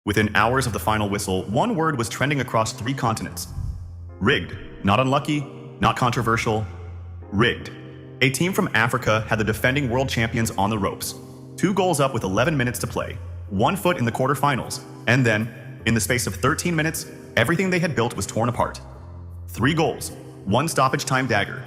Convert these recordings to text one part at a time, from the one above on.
Within hours of the final whistle, one word was trending across 3 continents. Rigged. Not unlucky, not controversial. Rigged. A team from Africa had the defending world champions on the ropes. 2 goals up with 11 minutes to play. 1 foot in the quarterfinals. And then, in the space of 13 minutes, everything they had built was torn apart. 3 goals, 1 stoppage time dagger,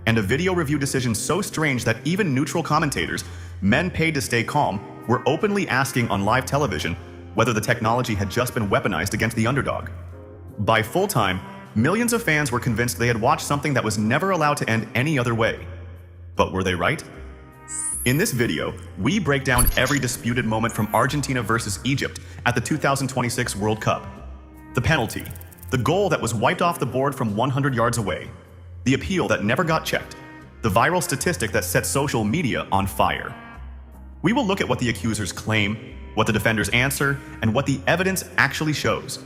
and a video review decision so strange that even neutral commentators, men paid to stay calm, were openly asking on live television whether the technology had just been weaponized against the underdog. By full time, millions of fans were convinced they had watched something that was never allowed to end any other way. But were they right? In this video, we break down every disputed moment from Argentina versus Egypt at the 2026 World Cup. The penalty, the goal that was wiped off the board from 100 yards away, the appeal that never got checked, the viral statistic that set social media on fire. We will look at what the accusers claim, what the defenders answer, and what the evidence actually shows.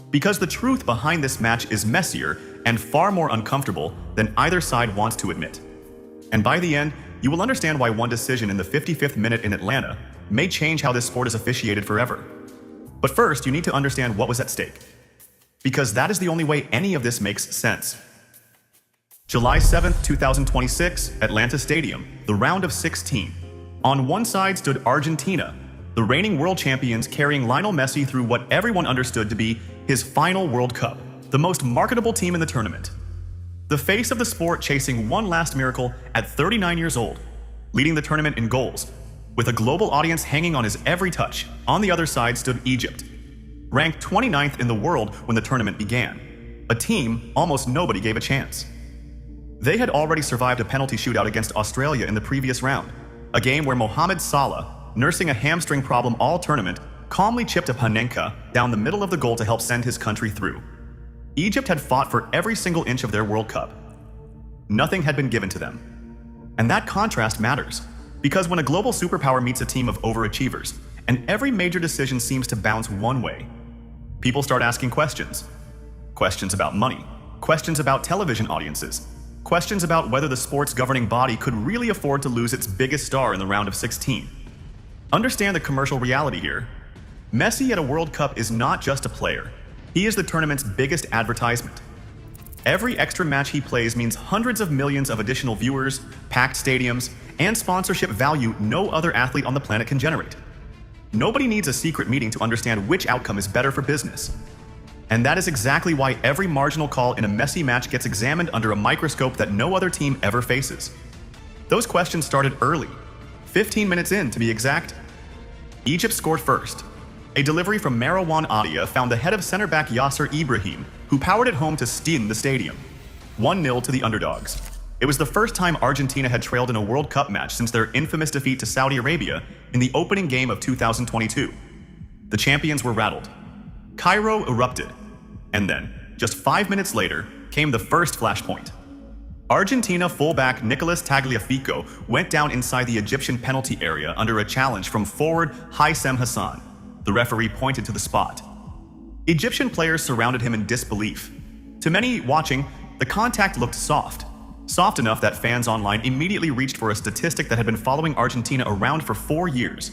Because the truth behind this match is messier and far more uncomfortable than either side wants to admit. And by the end, you will understand why one decision in the 55th minute in Atlanta may change how this sport is officiated forever. But first, you need to understand what was at stake. Because that is the only way any of this makes sense. July 7th, 2026, Atlanta Stadium, the round of 16. On one side stood Argentina, the reigning world champions, carrying Lionel Messi through what everyone understood to be his final World Cup, the most marketable team in the tournament. The face of the sport chasing one last miracle at 39 years old, leading the tournament in goals, with a global audience hanging on his every touch. On the other side stood Egypt, ranked 29th in the world when the tournament began, a team almost nobody gave a chance. They had already survived a penalty shootout against Australia in the previous round, a game where Mohamed Salah, nursing a hamstring problem all tournament, calmly chipped a Panenka down the middle of the goal to help send his country through. Egypt had fought for every single inch of their World Cup. Nothing had been given to them. And that contrast matters, because when a global superpower meets a team of overachievers, and every major decision seems to bounce one way, people start asking questions. Questions about money, questions about television audiences, questions about whether the sport's governing body could really afford to lose its biggest star in the round of 16. Understand the commercial reality here. Messi at a World Cup is not just a player. He is the tournament's biggest advertisement. Every extra match he plays means hundreds of millions of additional viewers, packed stadiums, and sponsorship value no other athlete on the planet can generate. Nobody needs a secret meeting to understand which outcome is better for business. And that is exactly why every marginal call in a Messi match gets examined under a microscope that no other team ever faces. Those questions started early, 15 minutes in to be exact. Egypt scored first. A delivery from Marwan Adia found the head of center-back Yasser Ibrahim, who powered it home to steam the stadium. 1-0 to the underdogs. It was the first time Argentina had trailed in a World Cup match since their infamous defeat to Saudi Arabia in the opening game of 2022. The champions were rattled. Cairo erupted. And then, just 5 minutes later, came the first flashpoint. Argentina fullback Nicolas Tagliafico went down inside the Egyptian penalty area under a challenge from forward Haitham Hassan. The referee pointed to the spot. Egyptian players surrounded him in disbelief. To many watching, the contact looked soft. Soft enough that fans online immediately reached for a statistic that had been following Argentina around for 4 years.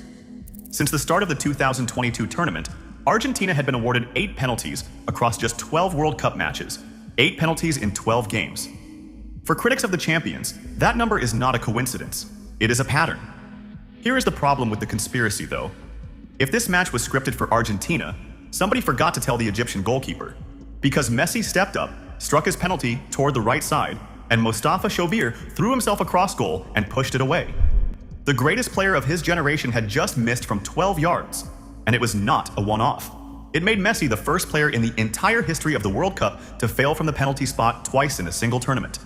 Since the start of the 2022 tournament, Argentina had been awarded 8 penalties across just 12 World Cup matches. 8 penalties in 12 games. For critics of the champions, that number is not a coincidence. It is a pattern. Here is the problem with the conspiracy, though. If this match was scripted for Argentina, somebody forgot to tell the Egyptian goalkeeper. Because Messi stepped up, struck his penalty toward the right side, and Mustafa Shobir threw himself across goal and pushed it away. The greatest player of his generation had just missed from 12 yards, and it was not a one-off. It made Messi the first player in the entire history of the World Cup to fail from the penalty spot twice in a single tournament.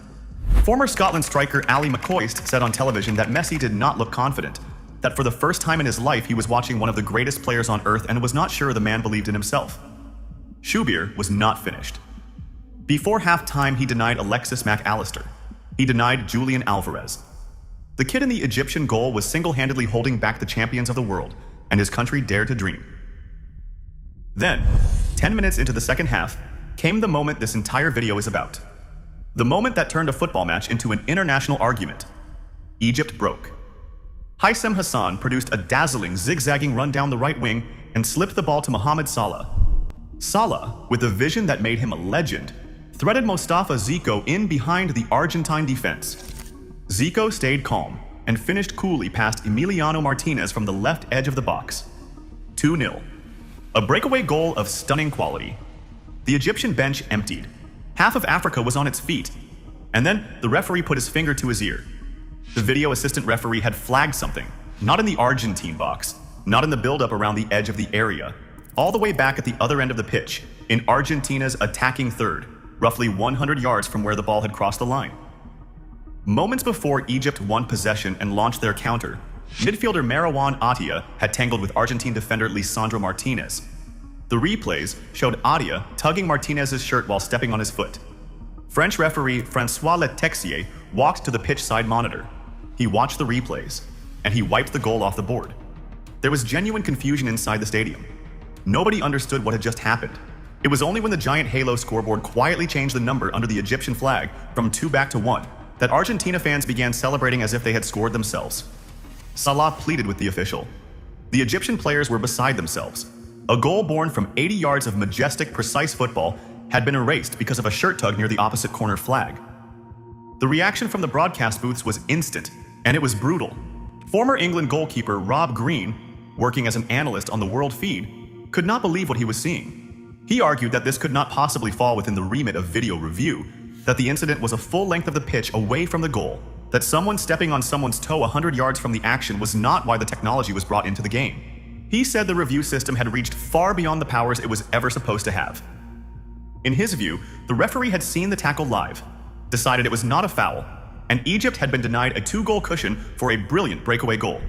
Former Scotland striker Ali McCoist said on television that Messi did not look confident, that for the first time in his life he was watching one of the greatest players on earth and was not sure the man believed in himself. Shubir was not finished. Before halftime, he denied Alexis Mac Allister. He denied Julian Alvarez. The kid in the Egyptian goal was single-handedly holding back the champions of the world, and his country dared to dream. Then, 10 minutes into the second half, came the moment this entire video is about. The moment that turned a football match into an international argument. Egypt broke. Haitham Hassan produced a dazzling, zigzagging run down the right wing, and slipped the ball to Mohamed Salah. Salah, with a vision that made him a legend, threaded Mostafa Zico in behind the Argentine defense. Zico stayed calm and finished coolly past Emiliano Martinez from the left edge of the box. 2-0. A breakaway goal of stunning quality. The Egyptian bench emptied. Half of Africa was on its feet. And then the referee put his finger to his ear. The video assistant referee had flagged something, not in the Argentine box, not in the build-up around the edge of the area, all the way back at the other end of the pitch, in Argentina's attacking third, roughly 100 yards from where the ball had crossed the line. Moments before Egypt won possession and launched their counter, midfielder Marwan Atia had tangled with Argentine defender Lisandro Martinez. The replays showed Atia tugging Martinez's shirt while stepping on his foot. French referee François Letexier walked to the pitch side monitor. He watched the replays, and he wiped the goal off the board. There was genuine confusion inside the stadium. Nobody understood what had just happened. It was only when the giant halo scoreboard quietly changed the number under the Egyptian flag from 2 back to 1 that Argentina fans began celebrating as if they had scored themselves. Salah pleaded with the official. The Egyptian players were beside themselves. A goal born from 80 yards of majestic, precise football had been erased because of a shirt tug near the opposite corner flag. The reaction from the broadcast booths was instant, and it was brutal. Former England goalkeeper Rob Green, working as an analyst on the World Feed, could not believe what he was seeing. He argued that this could not possibly fall within the remit of video review, that the incident was a full length of the pitch away from the goal, that someone stepping on someone's toe 100 yards from the action was not why the technology was brought into the game. He said the review system had reached far beyond the powers it was ever supposed to have. In his view, the referee had seen the tackle live, decided it was not a foul, and Egypt had been denied a 2-goal cushion for a brilliant breakaway goal.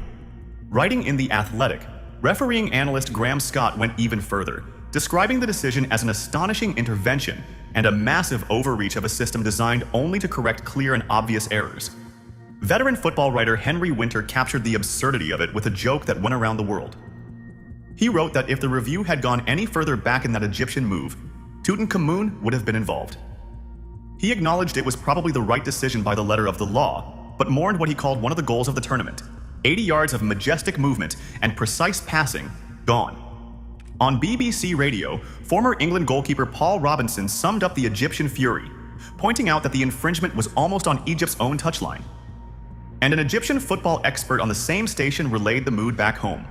Writing in The Athletic, refereeing analyst Graham Scott went even further, describing the decision as an astonishing intervention and a massive overreach of a system designed only to correct clear and obvious errors. Veteran football writer Henry Winter captured the absurdity of it with a joke that went around the world. He wrote that if the review had gone any further back in that Egyptian move, Tutankhamun would have been involved. He acknowledged it was probably the right decision by the letter of the law, but mourned what he called one of the goals of the tournament: 80 yards of majestic movement and precise passing gone. On BBC Radio, former England goalkeeper Paul Robinson summed up the Egyptian fury, pointing out that the infringement was almost on Egypt's own touchline. And an Egyptian football expert on the same station relayed the mood back home.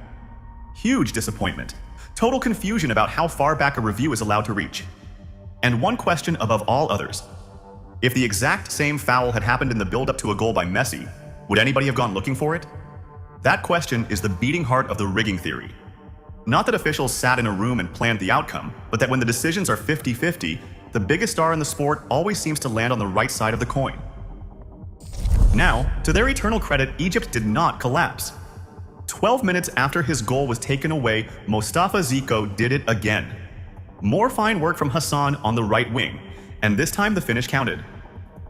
Huge disappointment, total confusion about how far back a review is allowed to reach. And one question above all others: if the exact same foul had happened in the build-up to a goal by Messi, would anybody have gone looking for it? That question is the beating heart of the rigging theory. Not that officials sat in a room and planned the outcome, but that when the decisions are 50-50, the biggest star in the sport always seems to land on the right side of the coin. Now, to their eternal credit, Egypt did not collapse. 12 minutes after his goal was taken away, Mostafa Zico did it again. More fine work from Hassan on the right wing, and this time the finish counted.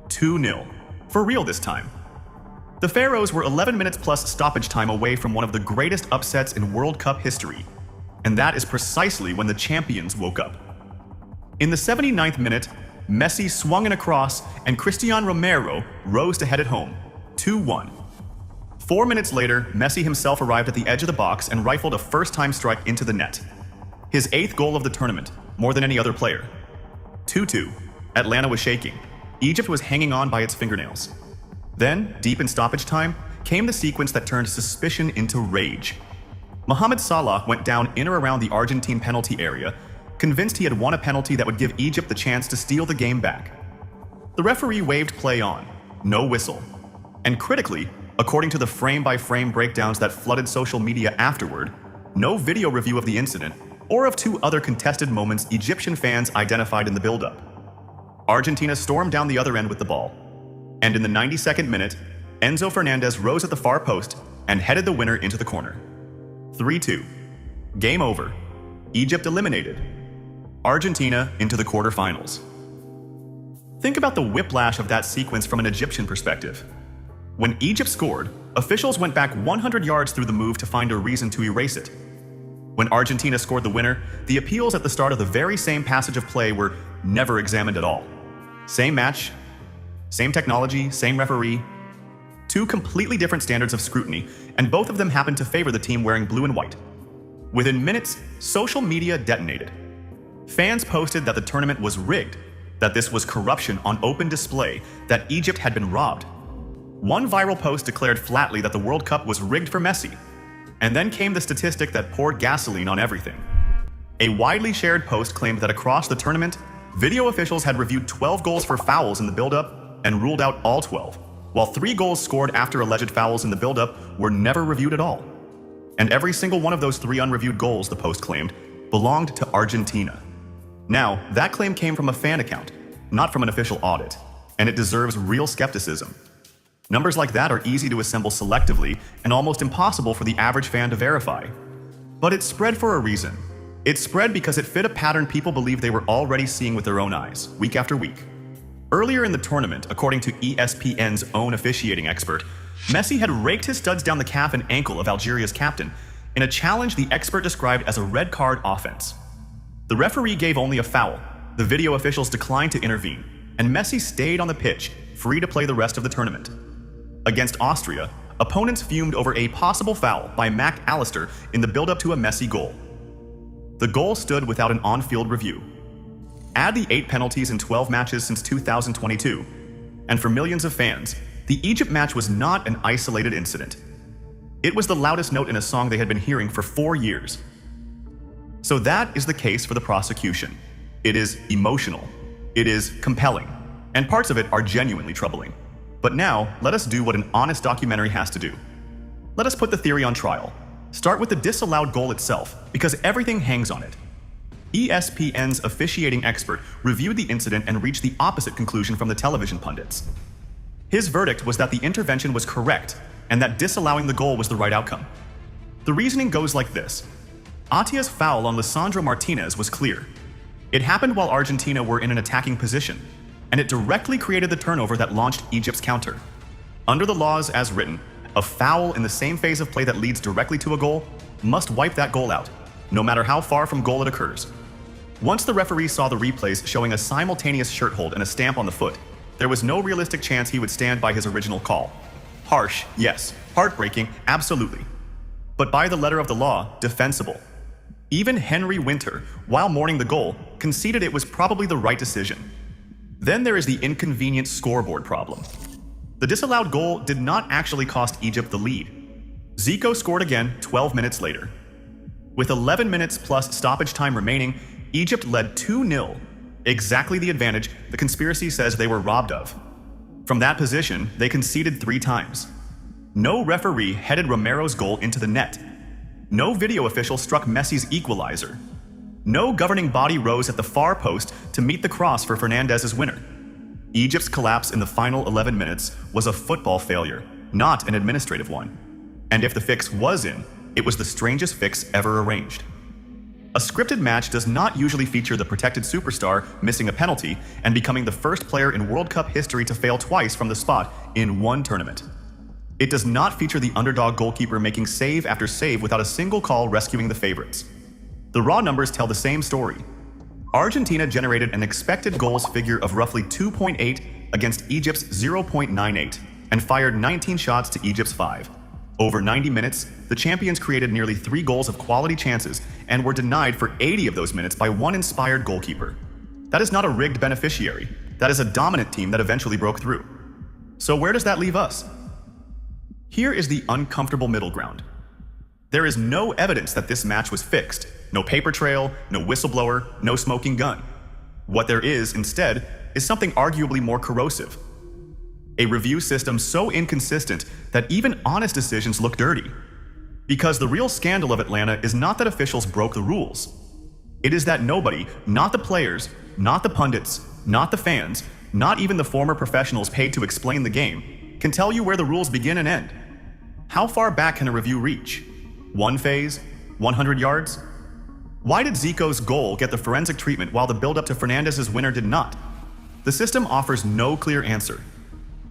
2-0. For real this time. The Pharaohs were 11 minutes plus stoppage time away from one of the greatest upsets in World Cup history, and that is precisely when the champions woke up. In the 79th minute, Messi swung in a cross, and Cristian Romero rose to head it home, 2-1. 4 minutes later, Messi himself arrived at the edge of the box and rifled a first-time strike into the net. His 8th goal of the tournament, more than any other player. 2-2. Atlanta was shaking. Egypt was hanging on by its fingernails. Then, deep in stoppage time, came the sequence that turned suspicion into rage. Mohamed Salah went down in or around the Argentine penalty area, convinced he had won a penalty that would give Egypt the chance to steal the game back. The referee waved play on, no whistle. And critically, according to the frame-by-frame breakdowns that flooded social media afterward, no video review of the incident, or of 2 other contested moments Egyptian fans identified in the build-up. Argentina stormed down the other end with the ball. And in the 92nd minute, Enzo Fernandez rose at the far post and headed the winner into the corner. 3-2. Game over. Egypt eliminated. Argentina into the quarterfinals. Think about the whiplash of that sequence from an Egyptian perspective. When Egypt scored, officials went back 100 yards through the move to find a reason to erase it. When Argentina scored the winner, the appeals at the start of the very same passage of play were never examined at all. Same match, same technology, same referee. 2 completely different standards of scrutiny, and both of them happened to favor the team wearing blue and white. Within minutes, social media detonated. Fans posted that the tournament was rigged, that this was corruption on open display, that Egypt had been robbed. One viral post declared flatly that the World Cup was rigged for Messi, and then came the statistic that poured gasoline on everything. A widely shared post claimed that across the tournament, video officials had reviewed 12 goals for fouls in the build-up and ruled out all 12, while 3 goals scored after alleged fouls in the build-up were never reviewed at all. And every single one of those 3 unreviewed goals, the post claimed, belonged to Argentina. Now, that claim came from a fan account, not from an official audit, and it deserves real skepticism. Numbers like that are easy to assemble selectively and almost impossible for the average fan to verify. But it spread for a reason. It spread because it fit a pattern people believed they were already seeing with their own eyes, week after week. Earlier in the tournament, according to ESPN's own officiating expert, Messi had raked his studs down the calf and ankle of Algeria's captain in a challenge the expert described as a red card offense. The referee gave only a foul, the video officials declined to intervene, and Messi stayed on the pitch, free to play the rest of the tournament. Against Austria, opponents fumed over a possible foul by Mac Allister in the build-up to a Messi goal. The goal stood without an on-field review. Add the 8 penalties in 12 matches since 2022, and for millions of fans, the Egypt match was not an isolated incident. It was the loudest note in a song they had been hearing for 4 years. So that is the case for the prosecution. It is emotional. It is compelling. And parts of it are genuinely troubling. But now, let us do what an honest documentary has to do. Let us put the theory on trial. Start with the disallowed goal itself, because everything hangs on it. ESPN's officiating expert reviewed the incident and reached the opposite conclusion from the television pundits. His verdict was that the intervention was correct and that disallowing the goal was the right outcome. The reasoning goes like this. Atia's foul on Lisandro Martinez was clear. It happened while Argentina were in an attacking position, and it directly created the turnover that launched Egypt's counter. Under the laws as written, a foul in the same phase of play that leads directly to a goal must wipe that goal out, no matter how far from goal it occurs. Once the referee saw the replays showing a simultaneous shirt hold and a stamp on the foot, there was no realistic chance he would stand by his original call. Harsh, yes. Heartbreaking, absolutely. But by the letter of the law, defensible. Even Henry Winter, while mourning the goal, conceded it was probably the right decision. Then there is the inconvenient scoreboard problem. The disallowed goal did not actually cost Egypt the lead. Zico scored again 12 minutes later. With 11 minutes plus stoppage time remaining, Egypt led 2-0, exactly the advantage the conspiracy says they were robbed of. From that position, they conceded 3 times. No referee headed Romero's goal into the net. No video official struck Messi's equalizer. No governing body rose at the far post to meet the cross for Fernandez's winner. Egypt's collapse in the final 11 minutes was a football failure, not an administrative one. And if the fix was in, it was the strangest fix ever arranged. A scripted match does not usually feature the protected superstar missing a penalty and becoming the first player in World Cup history to fail twice from the spot in one tournament. It does not feature the underdog goalkeeper making save after save without a single call rescuing the favorites. The raw numbers tell the same story. Argentina generated an expected goals figure of roughly 2.8 against Egypt's 0.98 and fired 19 shots to Egypt's 5. Over 90 minutes, the champions created nearly 3 goals of quality chances and were denied for 80 of those minutes by one inspired goalkeeper. That is not a rigged beneficiary. That is a dominant team that eventually broke through. So where does that leave us? Here is the uncomfortable middle ground. There is no evidence that this match was fixed. No paper trail, no whistleblower, no smoking gun. What there is, instead, is something arguably more corrosive. A review system so inconsistent that even honest decisions look dirty. Because the real scandal of Atlanta is not that officials broke the rules. It is that nobody, not the players, not the pundits, not the fans, not even the former professionals paid to explain the game, can tell you where the rules begin and end. How far back can a review reach? 1 phase? 100 yards? Why did Zico's goal get the forensic treatment while the build-up to Fernandez's winner did not? The system offers no clear answer.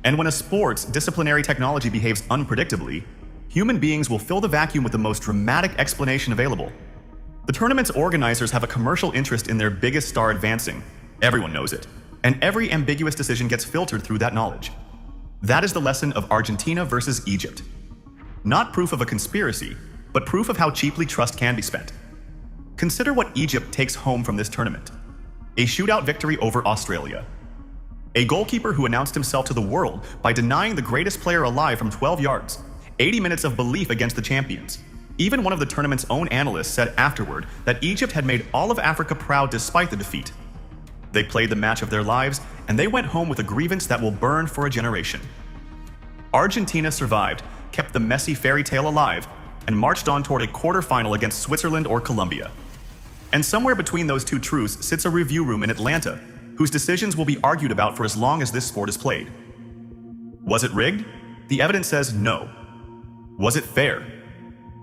And when a sport's disciplinary technology behaves unpredictably, human beings will fill the vacuum with the most dramatic explanation available. The tournament's organizers have a commercial interest in their biggest star advancing. Everyone knows it. And every ambiguous decision gets filtered through that knowledge. That is the lesson of Argentina versus Egypt. Not proof of a conspiracy, but proof of how cheaply trust can be spent. Consider what Egypt takes home from this tournament. A shootout victory over Australia. A goalkeeper who announced himself to the world by denying the greatest player alive from 12 yards. 80 minutes of belief against the champions. Even one of the tournament's own analysts said afterward that Egypt had made all of Africa proud despite the defeat. They played the match of their lives, and they went home with a grievance that will burn for a generation. Argentina survived, kept the messy fairy tale alive, and marched on toward a quarterfinal against Switzerland or Colombia. And somewhere between those two truths sits a review room in Atlanta, whose decisions will be argued about for as long as this sport is played. Was it rigged? The evidence says no. Was it fair?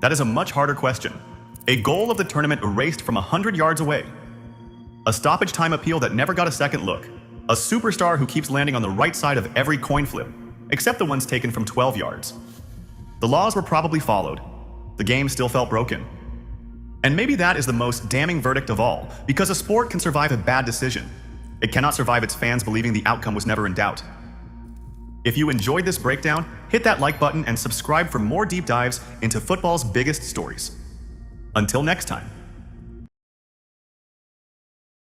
That is a much harder question. A goal of the tournament erased from 100 yards away. A stoppage time appeal that never got a second look. A superstar who keeps landing on the right side of every coin flip, except the ones taken from 12 yards. The laws were probably followed. The game still felt broken. And maybe that is the most damning verdict of all, because a sport can survive a bad decision. It cannot survive its fans believing the outcome was never in doubt. If you enjoyed this breakdown, hit that like button and subscribe for more deep dives into football's biggest stories. Until next time.